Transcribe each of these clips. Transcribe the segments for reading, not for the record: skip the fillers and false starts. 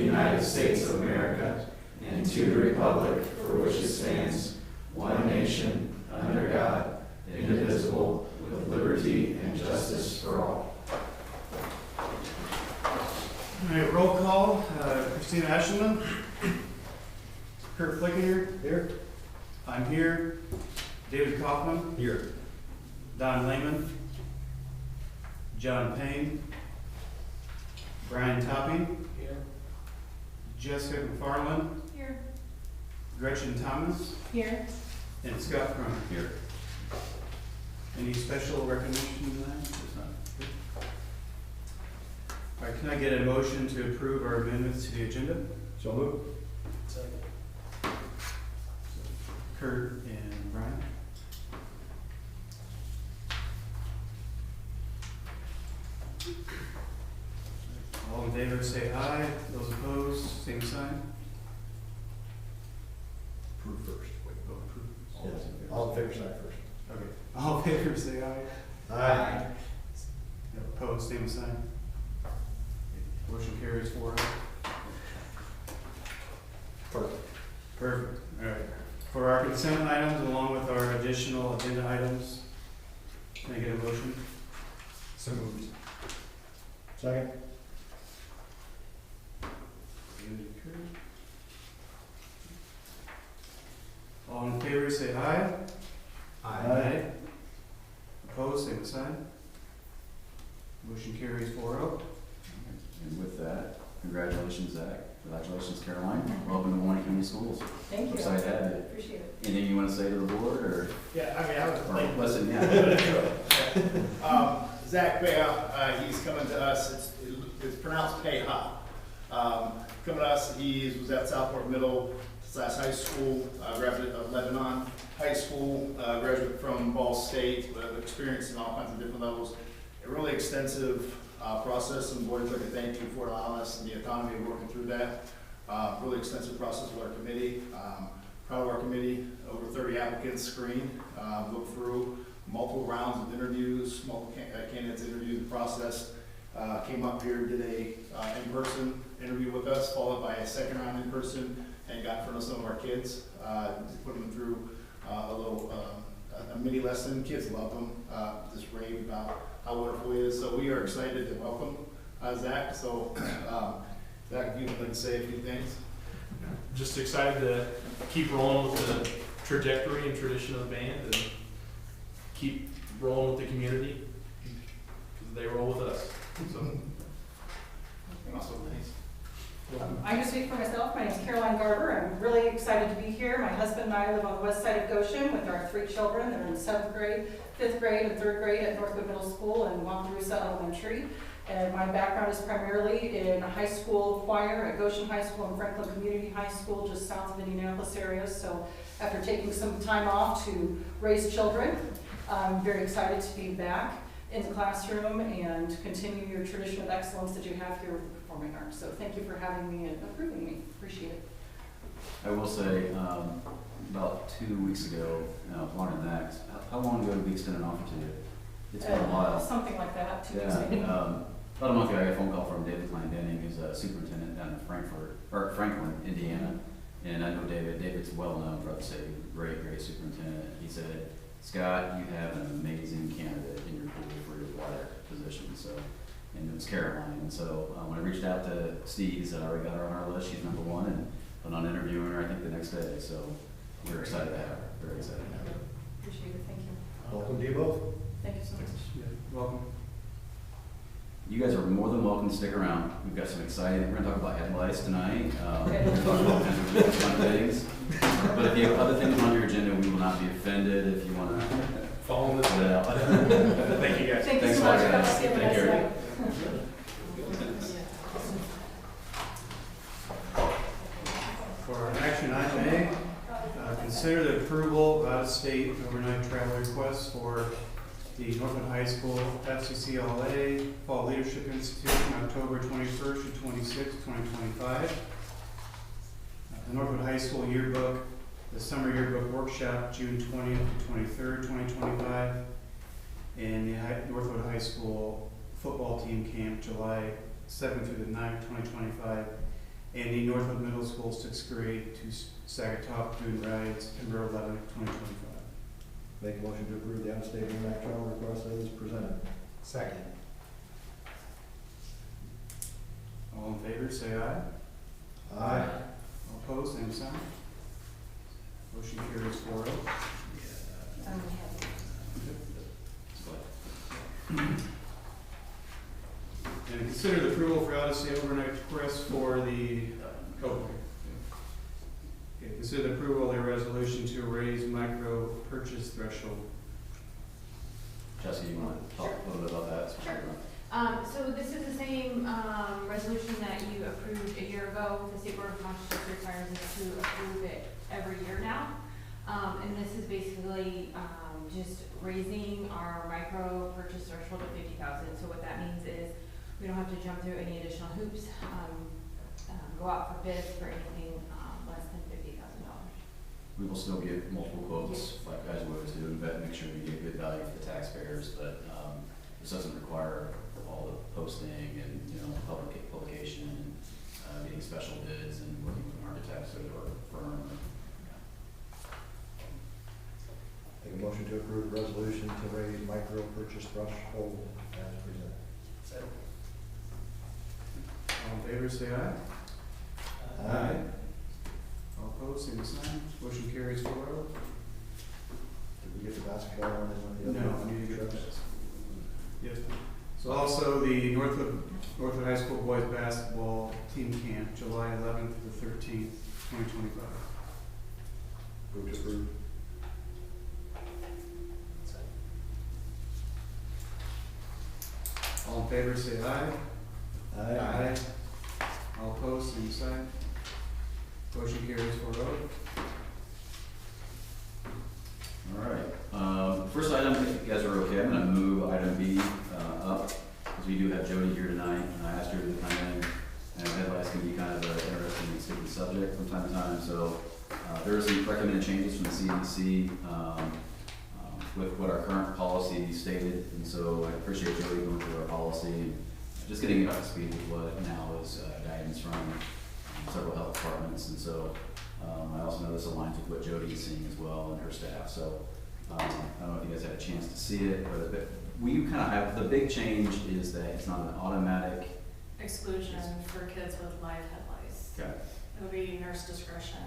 United States of America and to the republic for which it stands, one nation, under God, indivisible, with liberty and justice for all. All right, roll call. Christina Ashelman. Kurt Flickinger. Here. I'm here. David Kaufman. Here. Don Lehman. John Payne. Brian Topping. Here. Jessica McFarland. Here. Gretchen Thomas. Here. And Scott Cronin. Here. Any special recognition tonight? All right, can I get a motion to approve our amendments to the agenda? So moved. Second. Kurt and Brian. All in favor say aye. Those opposed, same sign. Approve first. Wait, Oh, approve. yes. All in favor, sign first. Okay. All in favor say aye. Aye. Opposed, same sign. Motion carries 4-0. Perfect. Perfect. All right. For our consent items, along with our additional agenda items, can I get a motion? So moved. Second. All in favor say aye. Aye. Opposed, same sign. Motion carries 4-0. And with that, congratulations, Zach. Congratulations, Caroline. Welcome to Wa-Nee Community Schools. Thank you. We're excited to have you. Appreciate it. Anything you want to say to the board, or Yeah, I mean, I was like, listen? Yeah. Zach Beha, he's coming to us, it's pronounced Beha. Coming to us, he was at Southport Middle / High School, graduate of Lebanon High School, graduate from Ball State, experience in all kinds of different levels. A really extensive process, and board would like to thank you for allowing us and the autonomy of working through that. Really extensive process with our committee. Proud of our committee, over 30 applicants screened, looked through multiple rounds of interviews, multiple candidates interviewed, processed, came up here, did a in-person interview with us, followed by a second round in person, and got in front of some of our kids, put them through a mini lesson. Kids love them, just rave about how wonderful he is. So we are excited to welcome Zach. So Zach, if you would like to say a few things. Just excited to keep rolling with the trajectory and tradition of the band and keep rolling with the community because they roll with us. So, awesome. Thanks. I'm going to speak for myself. My name is Caroline Garber. I'm really excited to be here. My husband and I live on the west side of Goshen with our 3 children. They're in 7th grade, 5th grade, and 3rd grade at Northwood Middle School and Wakarusa Elementary. And my background is primarily in a high school choir at Goshen High School and Franklin Community High School, just south of Indianapolis area. So after taking some time off to raise children, I'm very excited to be back in the classroom and continue your tradition of excellence that you have here with performing arts. So thank you for having me and approving me. Appreciate it. I will say, about 2 weeks ago, longer than that, how long ago did we extend an offer to you? It's been a while. Something like that. 2 weeks Yeah. ago. About a month ago, I got a phone call from David Klein-Denning, who's a superintendent down in Franklin, Indiana. And I know David. David's well known throughout the state. Great superintendent. He said, Scott, you have an amazing candidate in your pool for your water position. So, and it was Caroline. And so when I reached out to Steve, he said, I already got her on our list. She's number 1, and plan on interviewing her, I think, the next day. So we're excited to have her. Very excited to have her. Appreciate it. Thank you. Welcome to you both. Thank you so much. Welcome. You guys are more than welcome to stick around. We've got some exciting, we're gonna talk about head lice tonight. Okay. We're gonna talk about all kinds of really fun things. But if you have other things on your agenda, we will not be offended if you wanna Following this. put it out. Thank you guys. Thank you Thanks so a lot, much. guys. Have a Take nice care. night. For action item A, consider the approval of out-of-state overnight travel requests for the Northwood High School FCCLA Fall Leadership Institute on October 21st to 26th, 2025. The Northwood High School yearbook, the summer yearbook workshop, June 20th to 23rd, 2025. And the Northwood High School football team camp, July 7th through the 9th, 2025. and the Northwood Middle School 6th grade to Sagatuck Food Rides, September 11th, 2025. Make a motion to approve the out-of-state overnight travel request as presented. Second. All in favor, say aye. Aye. All opposed, same sign. Motion carries 4-0. And consider the approval for out-of-state overnight request for the, consider the approval of the resolution to raise micro purchase threshold. Jesse, you want to talk a little bit about that? Sure. So this is the same resolution that you approved a year ago. The State Board of Sponsorship requires us to approve it every year now. And this is basically just raising our micro purchase threshold to 50,000. So what that means is we don't have to jump through any additional hoops, go out for bids for anything less than $50,000. We will still get multiple quotes, like guys would to, but make sure we get good value for the taxpayers, but this doesn't require all the posting and, publication and getting special bids and working with an architect or firm. Make a motion to approve the resolution to raise micro purchase threshold as presented. All in favor, say aye. Aye. All opposed, same sign. Motion carries 4-0. Did we get the basketball one and one of the No, other? I need to get trips? this. Yes. So also the Northwood High School boys basketball team camp, July 11th to the 13th, 2025. Move to approve. All in favor, say aye. Aye. All opposed, same sign. Motion carries 4-0. All right, first item, if you guys are okay, I'm gonna move item B up, because we do have Jody here tonight, and I asked her to come in, and headlights can be kind of an interesting and sticky subject from time to time, so there are some recommended changes from the CDC with what our current policy stated, and so I appreciate Jody going through our policy, and just getting it up to speed with what now is guidance from several health departments, and so I also know this aligns with what Jody is seeing as well and her staff. So I don't know if you guys had a chance to see it, but we kind of have, the big change is that it's not an automatic. Exclusion for kids with live headlights. Okay. It'll be nurse discretion.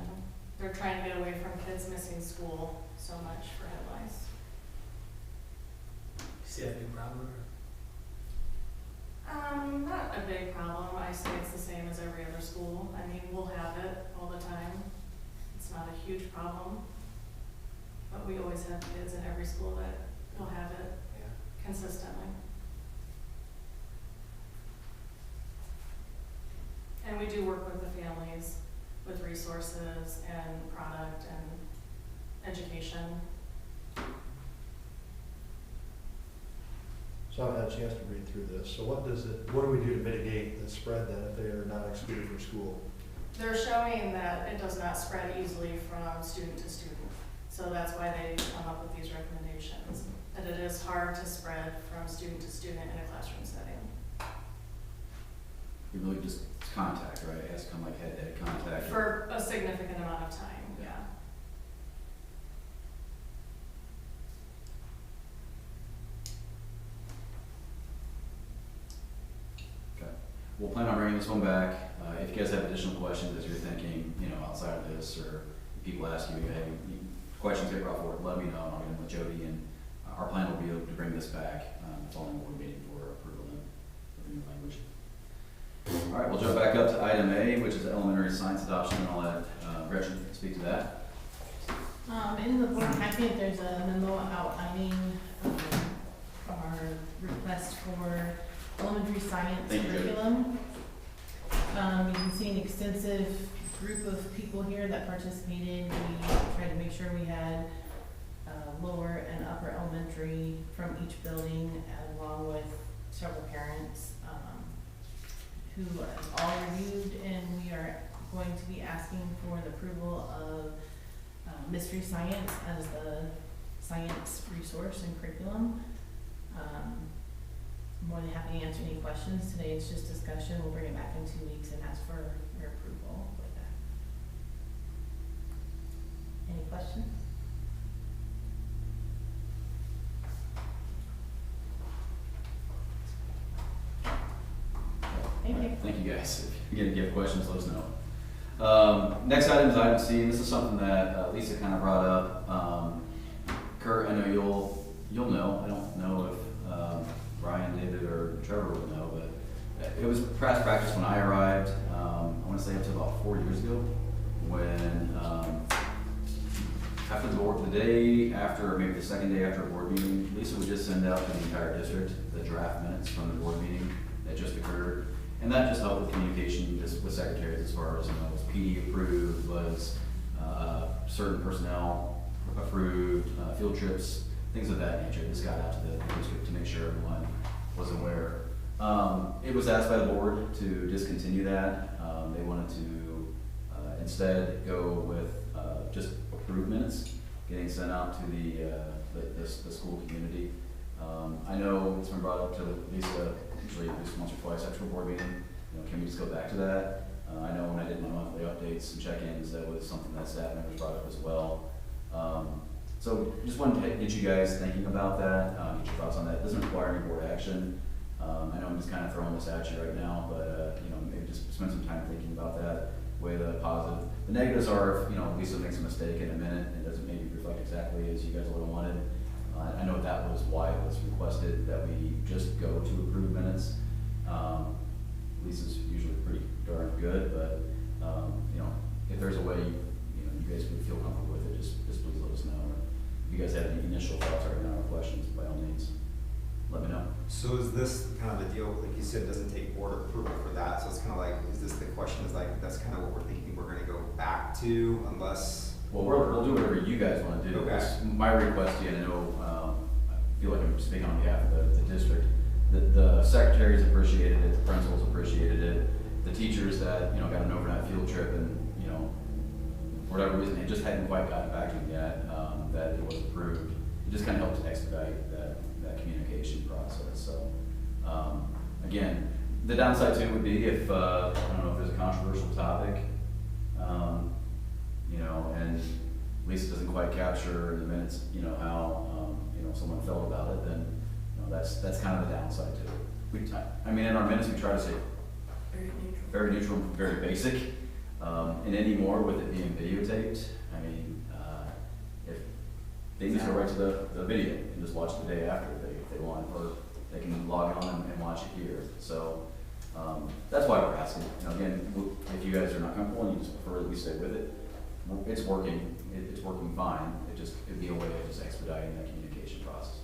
They're trying to get away from kids missing school so much for headlights. See that big problem? Not a big problem. I say it's the same as every other school. I mean, we'll have it all the time. It's not a huge problem. But we always have kids in every school that will have it consistently. And we do work with the families with resources and product and education. So I've had a chance to read through this. So what do we do to mitigate the spread then if they are not excluded from school? They're showing that it does not spread easily from student to student. So that's why they come up with these recommendations, that it is hard to spread from student to student in a classroom setting. It really just, it's contact, right? It has to come like head-to-head contact. For a significant amount of time, yeah. Okay. We'll plan on bringing this one back. If you guys have additional questions as you're thinking, outside of this, or people ask you, hey, questions get brought forward, let me know, and I'll get them with Jody, and our plan will be to bring this back the following board meeting for approval of the new language. All right, we'll jump back up to item A, which is elementary science adoption, and I'll let Gretchen speak to that. In the board packet, there's a memo outlining our request for elementary science Thank you, Jody. curriculum. You can see an extensive group of people here that participated. We tried to make sure we had lower and upper elementary from each building, along with several parents who all reviewed, and we are going to be asking for the approval of mystery science as the science resource and curriculum. I'm more than happy to answer any questions today. It's just discussion. We'll bring it back in 2 weeks and ask for your approval. questions? Thank you. Thank you guys. If you have questions, let us know. Next item is item C, and this is something that Lisa kind of brought up. Kurt, I know you'll know. I don't know if Brian, David, or Trevor would know, but it was past practice when I arrived. I want to say up to about 4 years ago, when after the board, the day after, or maybe the second day after a board meeting, Lisa would just send out to the entire district the draft minutes from the board meeting that just occurred. And that just helped with communication just with secretaries as far as, was PD approved, was certain personnel approved, field trips, things of that nature. This got out to the district to make sure everyone was aware. It was asked by the board to discontinue that. They wanted to instead go with just approved minutes, getting sent out to the school community. I know it's been brought up to Lisa, usually at least once or twice after a board meeting, can we just go back to that? I know when I did my monthly updates and check-ins, that was something that staff members brought up as well. So just wanted to get you guys thinking about that, get your thoughts on that. It doesn't require any board action. I know I'm just kind of throwing this at you right now, but maybe just spend some time thinking about that, weigh the positive. The negatives are if, Lisa makes a mistake in a minute and doesn't maybe reflect exactly as you guys would have wanted. I know that was why it was requested that we just go to approved minutes. Lisa's usually pretty darn good, but if there's a way you guys would feel comfortable with it, just please let us know. If you guys have any initial thoughts right now or questions, by all means, let me know. So is this kind of the deal, like you said, doesn't take board approval for that, so it's kind of like, is this the question is like, that's kind of what we're thinking we're gonna go back to unless? Well, we'll do whatever you guys want to do. Okay. My request, I know, I feel like I'm speaking on behalf of the district. The secretaries appreciated it, the principals appreciated it, the teachers that, got an overnight field trip and, for whatever reason, it just hadn't quite gotten back to them yet, that it was approved. It just kind of helps expedite that communication process. So, again, the downside too would be if, I don't know if there's a controversial topic, and Lisa doesn't quite capture in the minutes, how, someone felt about it, then, that's kind of the downside to it. In our minutes, we try to say very neutral, very basic. And any more with it being videotaped, if they just go right to the video and just watch the day after if they want, or they can log on and watch it here. So that's why we're asking. Again, if you guys are not comfortable and you just prefer that we stay with it, it's working. It's working fine. It'd be a way of just expediting that communication process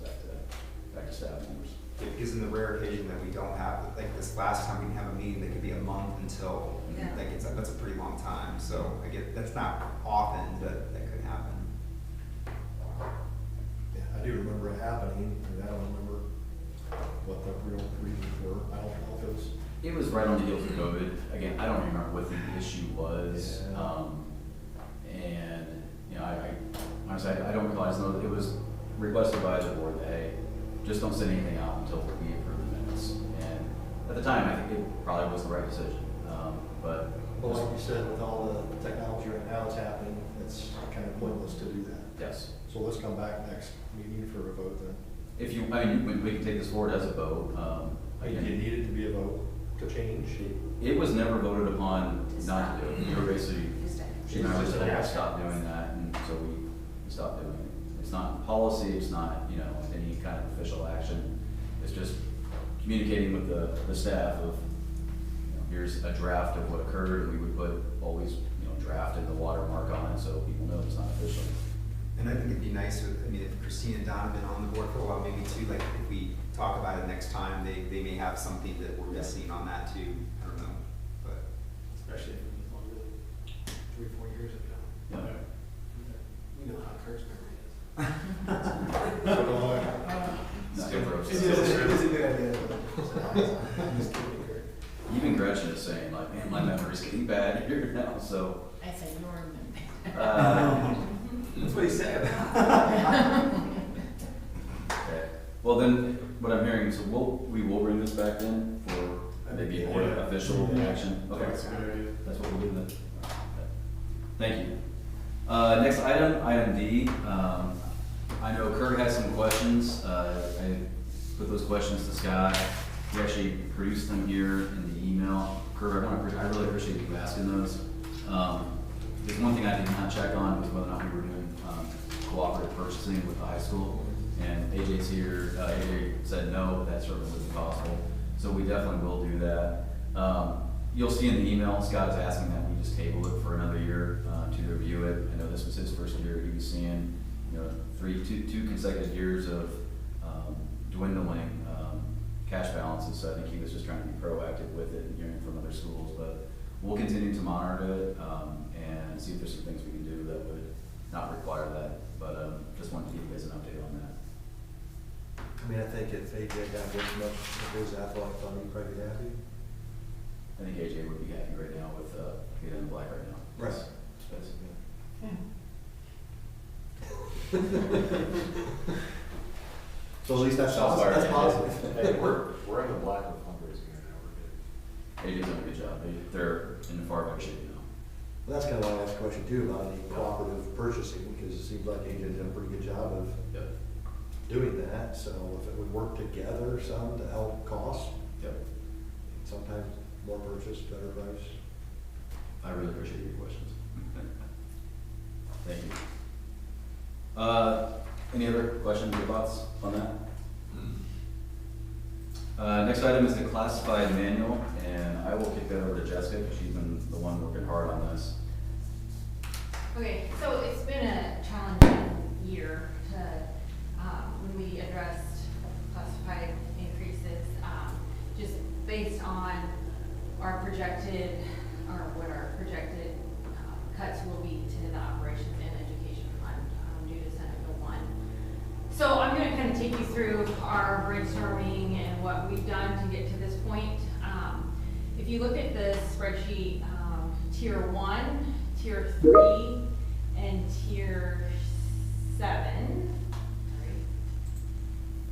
back to staff members. Because in the rare occasion that we don't have, like this last time we didn't have a meeting, that could be a month until, that's a pretty long time. So I get, that's not often, but that could happen. Yeah, I do remember it happening, and I don't remember what the real reasons were. I don't know if it was. It was right on the heels of COVID. Again, I don't remember what the issue was. Yeah. And, I honestly, I don't recall. I just know that it was requested by the board that, hey, just don't send anything out until we approve the minutes. And at the time, I think it probably was the right decision. But Like you said, with all the technology right now that's happening, it's kind of pointless to do that. yes, So let's come back next meeting for a vote then. if you, we can take this forward as a vote. Do you need it to be a vote to change? It was never voted upon not to do it. We were basically, she and I were told to stop doing that, and so we stopped doing it. It's not policy, it's not, any kind of official action. It's just communicating with the staff of, here's a draft of what occurred, and we would put always, draft in the watermark on it so people know it's not official. And I think it'd be nice, if Christine and Don have been on the board for a while, maybe too, like if we talk about it next time, they may have something that we're missing on that too. I don't know, but. Especially if it was longer than 3 or 4 years ago. Yeah. We know how Kurt's memory is. Still gross. It's a good idea. I'm just kidding, Kurt. Even Gretchen is saying, like, man, my memory's getting bad here now, so. I said your That's what he said. Okay. Well, then, what I'm hearing, so we will bring this back in for maybe a board official action. Okay. That's a good idea. That's what we'll do then. Thank you. Next item, item D. I know Kurt has some questions. I put those questions to Scott. He actually produced them here in the email. Kurt, I really appreciate you asking those. There's one thing I did not check on was whether or not we were doing cooperative purchasing with the high school. And AJ's here. AJ said no, but that certainly would be possible. So we definitely will do that. You'll see in the email, Scott is asking that we just table it for another year to review it. I know this was his first year. He was seeing, two consecutive years of dwindling cash balances. So I think he was just trying to be proactive with it and hearing from other schools. But we'll continue to monitor it and see if there's some things we can do that would not require that. But just wanted to give you guys an update on that. I mean, I think if AJ got this much of his athletic fund, he'd probably be happy. I think AJ would be happy right now with being in the black right now. Right. So at least that's positive. Hey, we're in the black with fundraising right now, we're good. AJ's done a good job. They're in far better shape now. Well, that's kind of why I asked a question too about the cooperative purchasing, because it seems like AJ did a pretty good job of doing that. So if it would work together some to help costs, sometimes more purchase, better price. I really appreciate your questions. Thank you. Any other questions or thoughts on that? Next item is the classified manual, and I will kick that over to Jessica because she's been the one working hard on this. Okay, so it's been a challenging year to, when we addressed classified increases, just based on our projected, or what our projected cuts will be to the operations and education fund due to Senate Bill 1. So I'm going to kind of take you through our brainstorming and what we've done to get to this point. If you look at the spreadsheet, tier 1, tier 3, and tier 7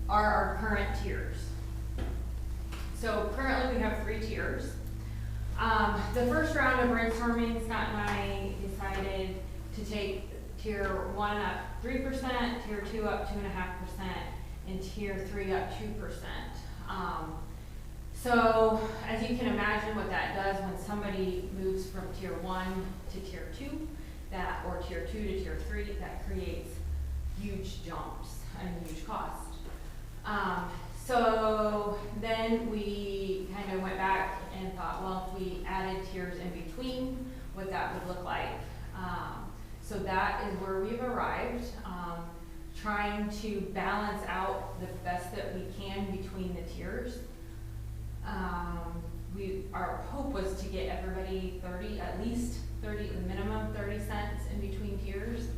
are our current tiers. So currently we have 3 tiers. The first round of brainstorming, Scott and I decided to take tier 1 up 3%, tier 2 up 2.5%, and tier 3 up 2%. So as you can imagine what that does when somebody moves from tier 1 to tier 2, or tier 2 to tier 3, that creates huge jumps and huge cost. So then we kind of went back and thought, well, if we added tiers in between, what that would look like. So that is where we've arrived, trying to balance out the best that we can between the tiers. Our hope was to get everybody at least 30, the minimum 30 cents in between tiers.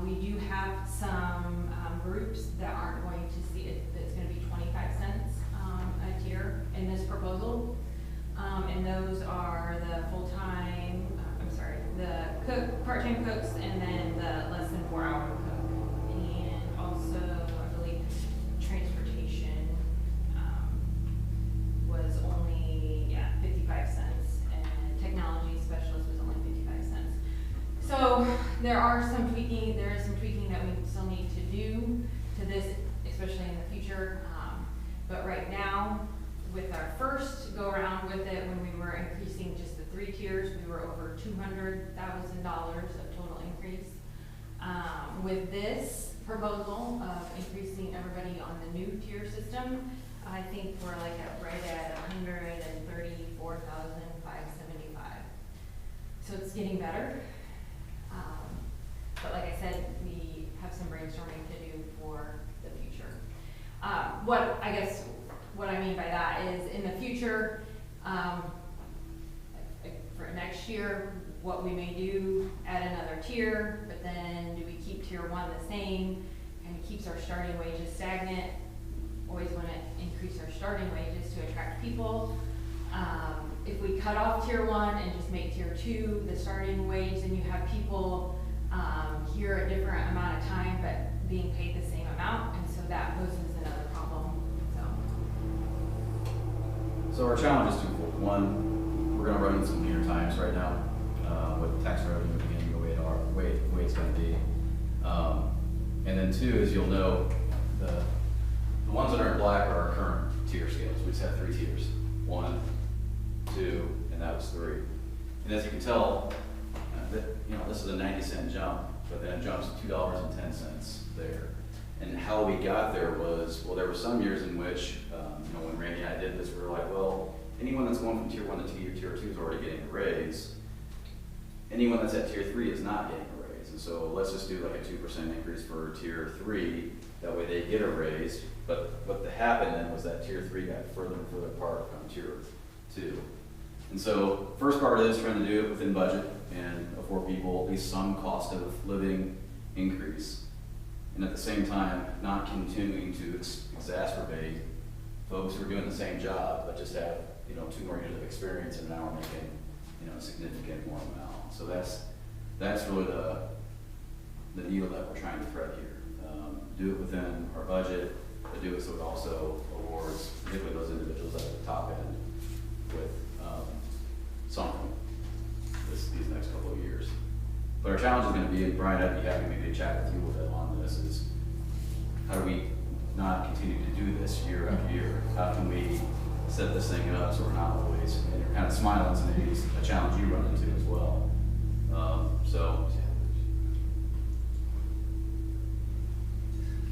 We do have some groups that aren't going to see it, that's going to be 25 cents a tier in this proposal. And those are the full-time, the part-time cooks, and then the less than 4-hour cook. And also, I believe, transportation was only 55 cents, and technology specialist was only 55 cents. So there is some tweaking that we still need to do to this, especially in the future. But right now, with our first go around with it, when we were increasing just the 3 tiers, we were over $200,000 of total increase. With this proposal of increasing everybody on the new tier system, I think we're right at $134,575. So it's getting better. But like I said, we have some brainstorming to do for the future. What I mean by that is in the future, for next year, what we may do, add another tier, but then do we keep tier 1 the same and keeps our starting wages stagnant? Always want to increase our starting wages to attract people. If we cut off tier 1 and just make tier 2 the starting wage, then you have people here a different amount of time but being paid the same amount, and so that poses another problem. So our challenge is twofold. One, we're going to run into some leaner times right now with tax revenue beginning the way it's gonna be. And then two is you'll know the ones that are in black are our current tier scales. We just have 3 tiers. 1, 2, and that was 3. And as you can tell, this is a 90-cent jump, but then it jumps to $2.10 there. And how we got there was, well, there were some years in which, when Randy and I did this, we were like, well, anyone that's going from tier 1 to tier 2 is already getting a raise. Anyone that's at tier 3 is not getting a raise. And so let's just do like a 2% increase for tier 3. That way they get a raise. But what happened then was that tier 3 got further and further apart from tier 2. And so first part of this, trying to do it within budget and afford people at least some cost of living increase. And at the same time, not continuing to exacerbate folks who are doing the same job, but just have, 2 more years of experience and now are making, a significant more amount. So that's really the needle that we're trying to thread here. Do it within our budget, but do it so it also awards, particularly those individuals at the top end with something these next couple of years. But our challenge is going to be, and Brian, I'd be happy maybe to chat with you a little bit on this, is how do we not continue to do this year after year? How can we set this thing up so we're not always, and you're kind of smiling, so maybe it's a challenge you run into as well.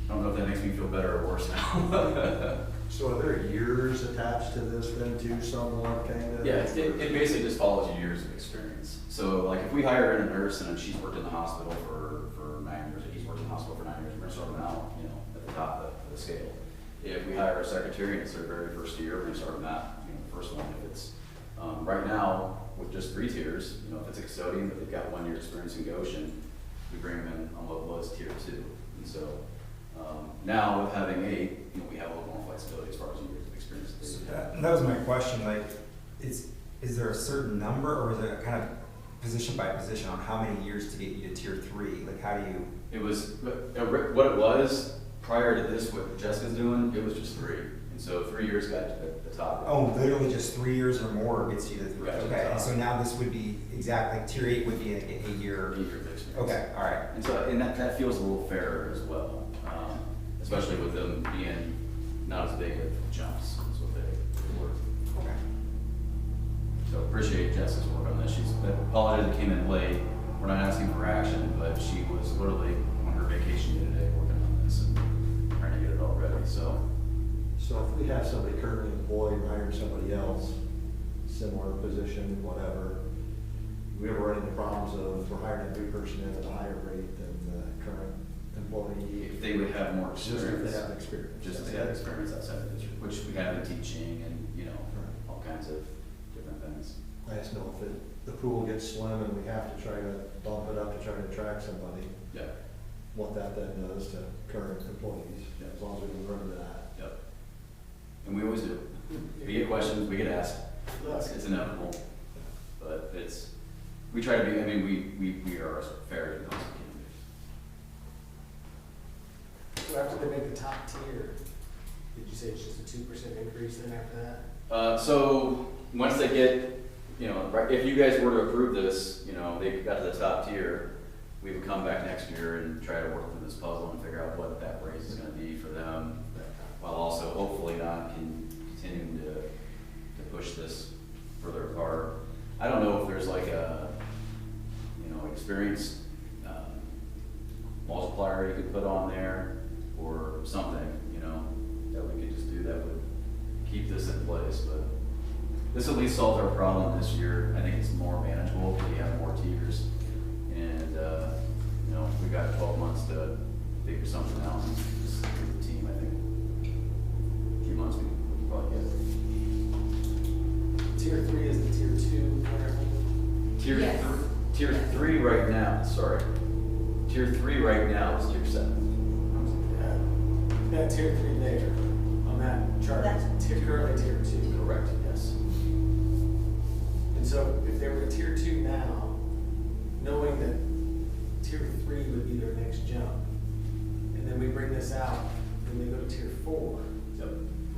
I don't know if that makes me feel better or worse now. So are there years attached to this then too, somewhat kind of? Yeah, it basically just follows your years of experience. So like if we hire in a nurse and she's worked in the hospital for 9 years, or he's worked in the hospital for 9 years, we're gonna start them out, at the top of the scale. If we hire a secretary and it's their very first year, we're gonna start them out, the first one. If it's, right now, with just 3 tiers, if it's a custodian, but they've got 1 year experience in Goshen, we bring them in on what was tier 2. And so, now with having 8, we have a little more flexibility as far as years of experience. So that was my question, like, is there a certain number, or is it kind of position by position on how many years to get you to tier 3? Like, how do you? It was, what it was, prior to this, what Jessica's doing, it was just 3. And so 3 years got to the top. Oh, literally just 3 years or more gets you to 3. Got to the Okay, top. and so now this would be exactly, like, tier 8 would be like a year. of experience. Okay, all right. And so, that feels a little fairer as well, especially with them being not as big of jumps as what they were. Okay. So appreciate Jessica's work on this. She's, apologies it came in late. We're not asking for action, but she was literally on her vacation today working on this and trying to get it all ready, so. So if we have somebody currently employed and hiring somebody else, similar position, whatever, we ever run into problems of we're hiring a new person in at a higher rate than the current employee? If they would have more Just if experience. they have experience. Just if they have experience outside the district, which we have in teaching and, all kinds of different things. I just know if the pool gets slim and we have to try to bump it up to try to attract somebody, Yeah, what that then does to current employees, Yeah. as long as we can remember that. yep. And we always do. We get questions, we get asked. It's inevitable. But we try to be, we are as fair as we possibly can be. So after they make the top tier, did you say it's just a 2% increase then after that? So once they get, if you guys were to approve this, they got to the top tier, we would come back next year and try to work through this puzzle and figure out what that raise is gonna be for them, while also hopefully not continuing to push this further apart. I don't know if there's like a, experience multiplier you could put on there or something, that we could just do that would keep this in place, but this at least solves our problem this year. I think it's more manageable because we have more tiers. And, we got 12 months to figure something out. Just with the team, I think, 2 months we can probably get it. Tier 3 is the tier 2 currently? Yes. Tier 3 right now, sorry. Tier 3 right now is tier 7. That tier 3 there, on that chart, is currently tier 2. Correct, yes. And so if they were tier 2 now, knowing that tier 3 would be their next jump, and then we bring this out, and they go to tier 4, Yep.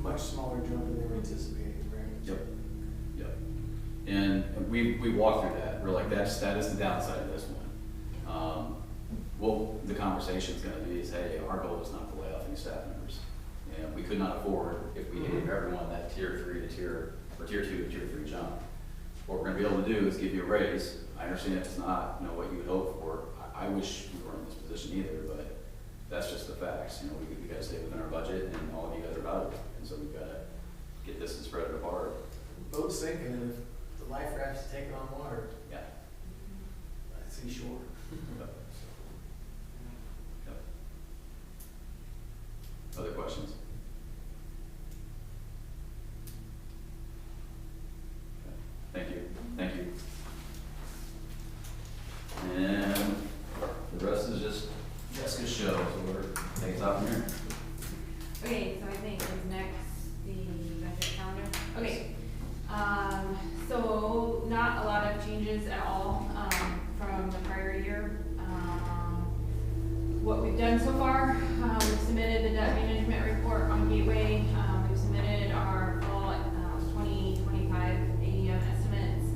much smaller jump than they were anticipating, right? Yep. Yep. And we walked through that. We're like, that is the downside of this one. well, the conversation's gonna be is, hey, our goal is not to lay off any staff members. And we could not afford, if we gave everyone that tier 3 to tier 2 to tier 3 jump. What we're gonna be able to do is give you a raise. I understand it's not, what you would hope for. I wish we weren't in this position either, but that's just the facts. We gotta stay within our budget, and all of you guys are valuable. And so we've gotta get this and spread it apart. Boat's sinking, and if the life raft's taking on water, Yeah. I see shore. Yep. Other questions? Okay. Thank you. And the rest is just Jessica's show, so we're taking it off from here. Okay, so I think is next the budget calendar. Okay, so not a lot of changes at all, from the prior year. What we've done so far, we've submitted the debt management report on Gateway. We've submitted our fall 2025 ADM estimates.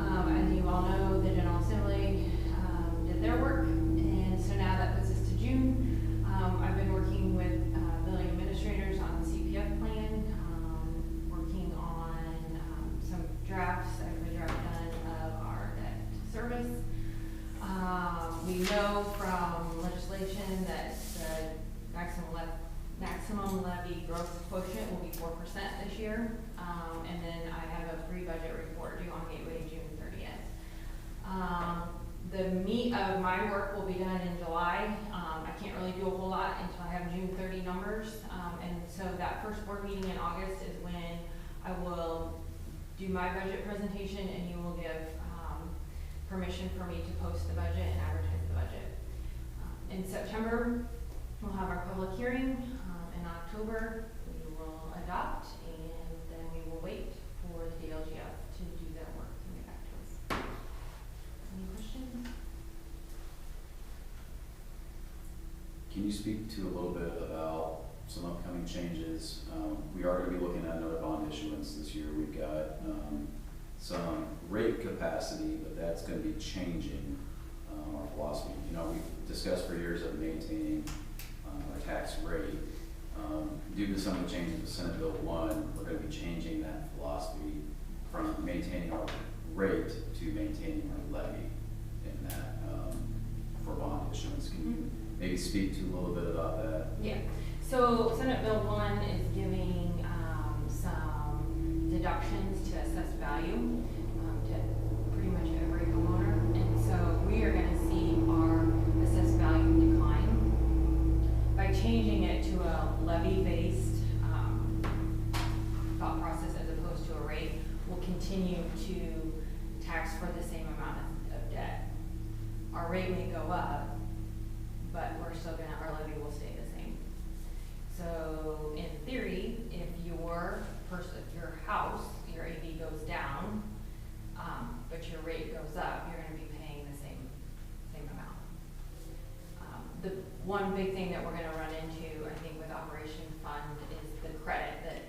As you all know, the General Assembly did their work, and so now that puts us to June. I've been working with building administrators on the CPF plan, working on some drafts. I have a draft done of our debt service. We know from legislation that the maximum levy growth quotient will be 4% this year. And then I have a pre-budget report due on Gateway June 30th. The meat of my work will be done in July. I can't really do a whole lot until I have June 30 numbers. And so that first board meeting in August is when I will do my budget presentation, and you will give permission for me to post the budget and advertise the budget. In September, we'll have our public hearing. In October, we will adopt, and then we will wait for the DLGF to do their work and get back to us. Any questions? Can you speak to a little bit about some upcoming changes? We are going to be looking at another bond issuance this year. We've got some rate capacity, but that's going to be changing our philosophy. We've discussed for years of maintaining our tax rate. Due to some of the changes with Senate Bill 1, we're going to be changing that philosophy from maintaining our rate to maintaining our levy in that for bond issuance. Can you maybe speak to a little bit about that? Yeah. So Senate Bill 1 is giving some deductions to assessed value to pretty much every homeowner. And so we are going to see our assessed value decline by changing it to a levy-based thought process as opposed to a rate. We'll continue to tax for the same amount of debt. Our rate may go up, but our levy will stay the same. So in theory, if your house, your AV goes down, but your rate goes up, you're gonna be paying the same amount. The one big thing that we're gonna run into, I think, with Operation Fund is the credit that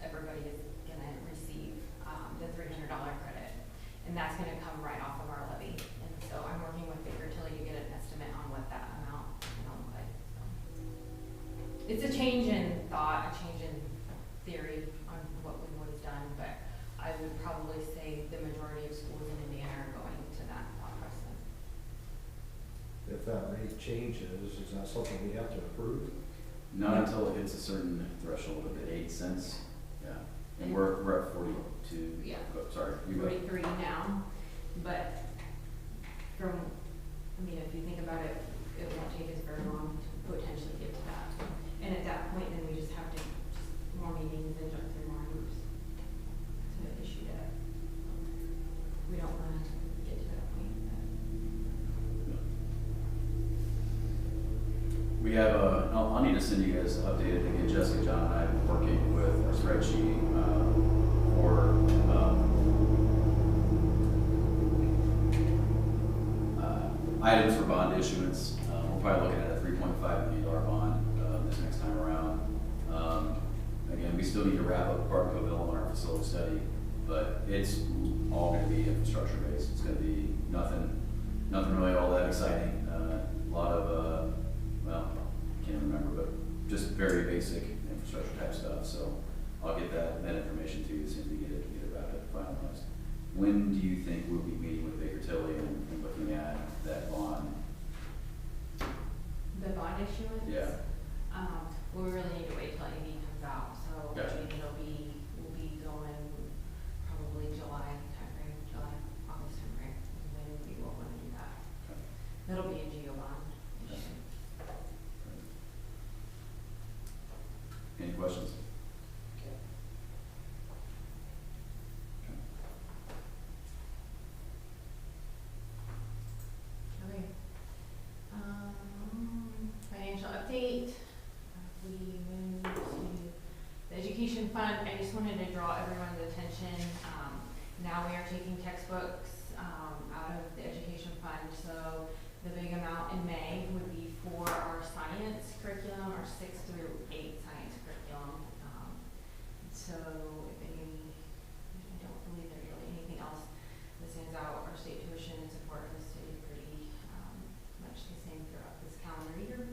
everybody is gonna receive, the $300 credit. And that's gonna come right off of our levy. And so I'm working with Baker Tilly to get an estimate on what that amount can look like. So it's a change in thought, a change in theory on what we've always done, but I would probably say the majority of schools in Indiana are going to that thought process. If that rate changes, is that something we have to approve? Not until it hits a certain threshold of 8 cents. Yeah. And we're at 42. Yeah. Oh, sorry. You go. 43 now, but if you think about it, it won't take us very long to potentially get to that. And at that point, then we just have to, more meetings and jump through more hoops to issue that. We don't want to get to that point. We have I'll need to send you guys updated. Again, Jessica, John, and I have been working with our spreadsheet for items for bond issuance. We're probably looking at a $3.5 million bond this next time around. Again, we still need to wrap up part of Bill on our facility study, but it's all going to be infrastructure based. It's going to be nothing really all that exciting. basic infrastructure type stuff, so I'll get that information to you as soon as we get it about it finalized. When do you think we'll be meeting with Baker Tilly and looking at that bond? The bond issuance? Yeah. We really need to wait till AD comes out, so I Gotcha. mean, we'll be going probably July timeframe, July, August timeframe, is when we will wanna do that. Okay. That'll be a geo bond Yeah. issue. Any questions? Okay. Financial update. We moved to the education fund. I just wanted to draw everyone's attention. Now we are taking textbooks, out of the education fund. So the big amount in May would be for our science curriculum, our 6th through 8th science curriculum. So if any, I don't believe there's really anything else that stands out. Our state tuition and support has stayed pretty much the same throughout this calendar year.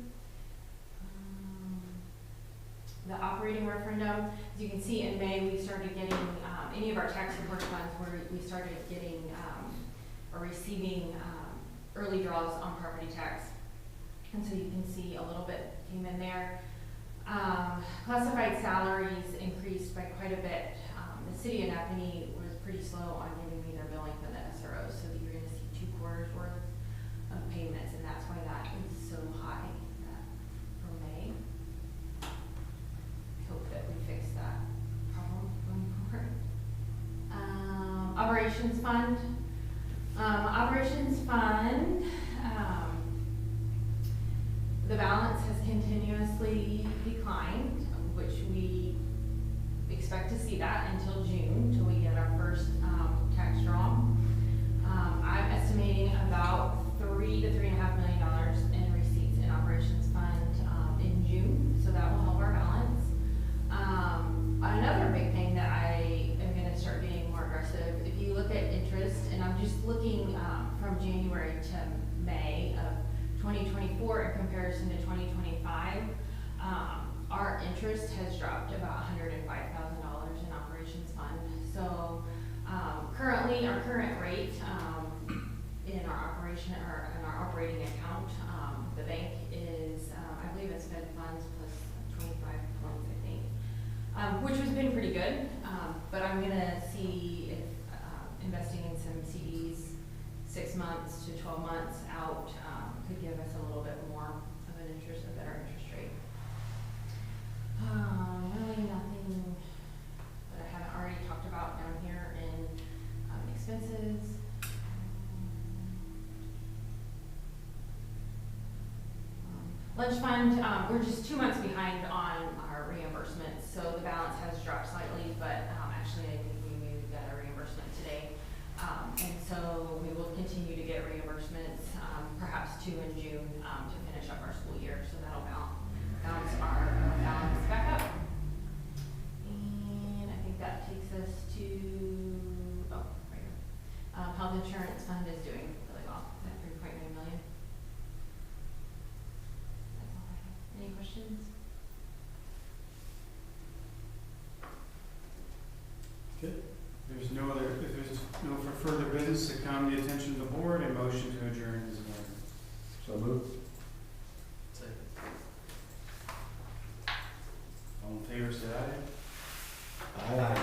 The operating referendum, as you can see in May, we started getting any of our tax support funds where we started getting or receiving early draws on property tax. And so you can see a little bit came in there. Classified salaries increased by quite a bit. The city of Napanee was pretty slow on giving me their billing for the SROs, so that you're gonna see 2 quarters worth of payments, and that's why that is so high for May. Hope that we fix that problem going forward. Operations fund. The balance has continuously declined, which we expect to see that until June, till we get our first tax draw. I'm estimating about $3 to $3.5 million in receipts in operations fund in June, so that will help our balance. Another big thing that I am gonna start getting more aggressive, if you look at interest, and I'm just looking from January to May of 2024 in comparison to 2025, our interest has dropped about $105,000 in operations fund. So currently, our current rate in our operation or in our operating account, the bank is, I believe it's Fed funds plus 25 points, I think, which has been pretty good. But I'm gonna see if investing in some CDs 6 months to 12 months out could give us a little bit more of an interest, a better interest rate. Really nothing that I haven't already talked about down here in expenses. Lunch fund, we're just 2 months behind on our reimbursements, so the balance has dropped slightly, but actually I think we maybe got a reimbursement today. And so we will continue to get reimbursements, perhaps 2 in June, to finish up our school year, so that'll balance our balance back up. And I think that takes us to, right here. Health insurance fund is doing really well, at 3.9 million. That's all I have. Any questions? Good. If there's no further business to come to the attention of the board, a motion to adjourn is in order. So moved. All in favor, say aye. Aye.